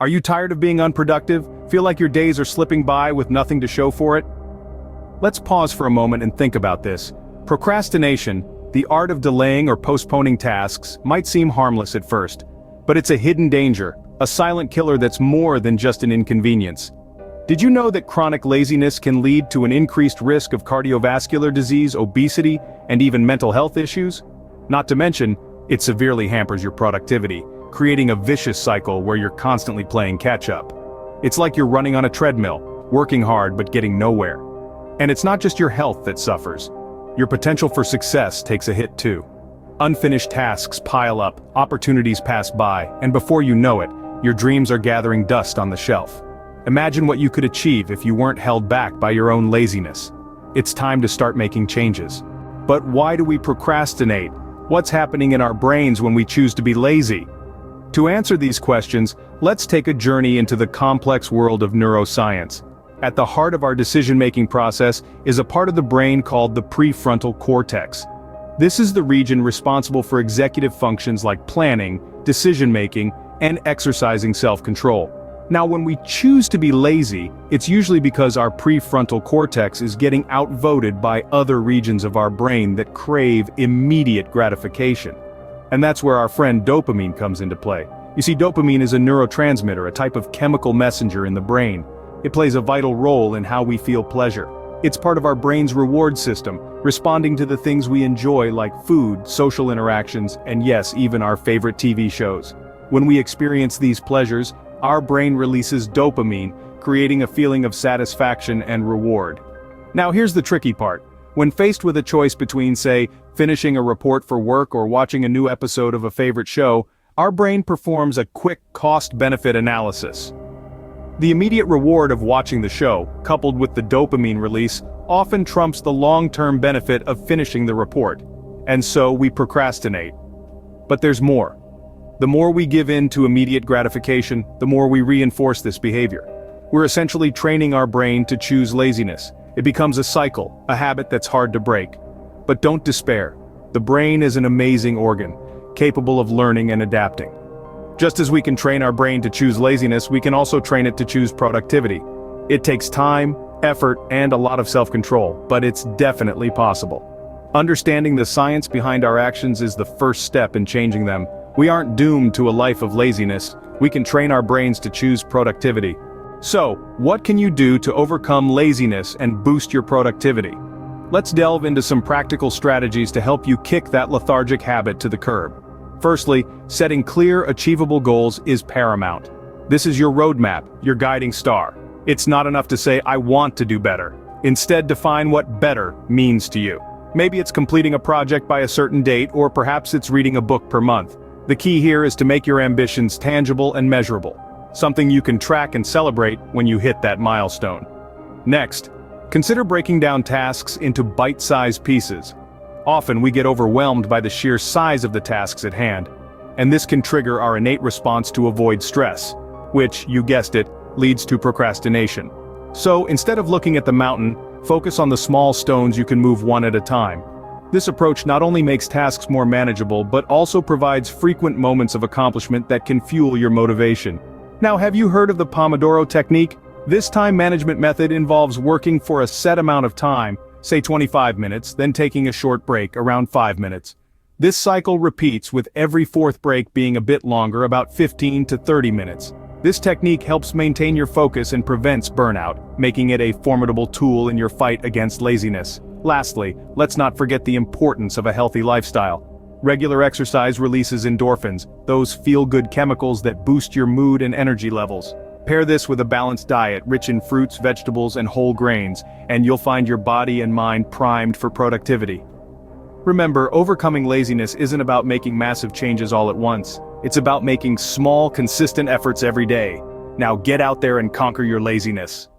Are you tired of being unproductive? Feel like your days are slipping by with nothing to show for it? Let's pause for a moment and think about this. Procrastination, the art of delaying or postponing tasks, might seem harmless at first, but it's a hidden danger, a silent killer that's more than just an inconvenience. Did you know that chronic laziness can lead to an increased risk of cardiovascular disease, obesity, and even mental health issues? Not to mention, it severely hampers your productivity, creating a vicious cycle where you're constantly playing catch-up. It's like you're running on a treadmill, working hard but getting nowhere. And it's not just your health that suffers. Your potential for success takes a hit too. Unfinished tasks pile up, opportunities pass by, and before you know it, your dreams are gathering dust on the shelf. Imagine what you could achieve if you weren't held back by your own laziness. It's time to start making changes. But why do we procrastinate? What's happening in our brains when we choose to be lazy? To answer these questions, let's take a journey into the complex world of neuroscience. At the heart of our decision-making process is a part of the brain called the prefrontal cortex. This is the region responsible for executive functions like planning, decision-making, and exercising self-control. Now, when we choose to be lazy, it's usually because our prefrontal cortex is getting outvoted by other regions of our brain that crave immediate gratification. And that's where our friend dopamine comes into play. You see, dopamine is a neurotransmitter, a type of chemical messenger in the brain. It plays a vital role in how we feel pleasure. It's part of our brain's reward system, responding to the things we enjoy like food, social interactions, and yes, even our favorite TV shows. When we experience these pleasures, our brain releases dopamine, creating a feeling of satisfaction and reward. Now here's the tricky part. When faced with a choice between, say, finishing a report for work or watching a new episode of a favorite show, our brain performs a quick cost-benefit analysis. The immediate reward of watching the show, coupled with the dopamine release, often trumps the long-term benefit of finishing the report. And so we procrastinate. But there's more. The more we give in to immediate gratification, the more we reinforce this behavior. We're essentially training our brain to choose laziness. It becomes a cycle, a habit that's hard to break. But don't despair. The brain is an amazing organ, capable of learning and adapting. Just as we can train our brain to choose laziness, we can also train it to choose productivity. It takes time, effort, and a lot of self-control, but it's definitely possible. Understanding the science behind our actions is the first step in changing them. We aren't doomed to a life of laziness. We can train our brains to choose productivity. So, what can you do to overcome laziness and boost your productivity? Let's delve into some practical strategies to help you kick that lethargic habit to the curb. Firstly, setting clear, achievable goals is paramount. This is your roadmap, your guiding star. It's not enough to say, "I want to do better." Instead, define what better means to you. Maybe it's completing a project by a certain date, or perhaps it's reading a book per month. The key here is to make your ambitions tangible and measurable, something you can track and celebrate when you hit that milestone. Next, consider breaking down tasks into bite-sized pieces. Often we get overwhelmed by the sheer size of the tasks at hand, and this can trigger our innate response to avoid stress, which, you guessed it, leads to procrastination. So instead of looking at the mountain, focus on the small stones you can move one at a time. This approach not only makes tasks more manageable, but also provides frequent moments of accomplishment that can fuel your motivation. Now, have you heard of the Pomodoro technique? This time management method involves working for a set amount of time, say 25 minutes, then taking a short break, around 5 minutes. This cycle repeats, with every fourth break being a bit longer, about 15 to 30 minutes. This technique helps maintain your focus and prevents burnout, making it a formidable tool in your fight against laziness. Lastly, let's not forget the importance of a healthy lifestyle. Regular exercise releases endorphins, those feel-good chemicals that boost your mood and energy levels. Pair this with a balanced diet rich in fruits, vegetables, and whole grains, and you'll find your body and mind primed for productivity. Remember, overcoming laziness isn't about making massive changes all at once. It's about making small, consistent efforts every day. Now get out there and conquer your laziness.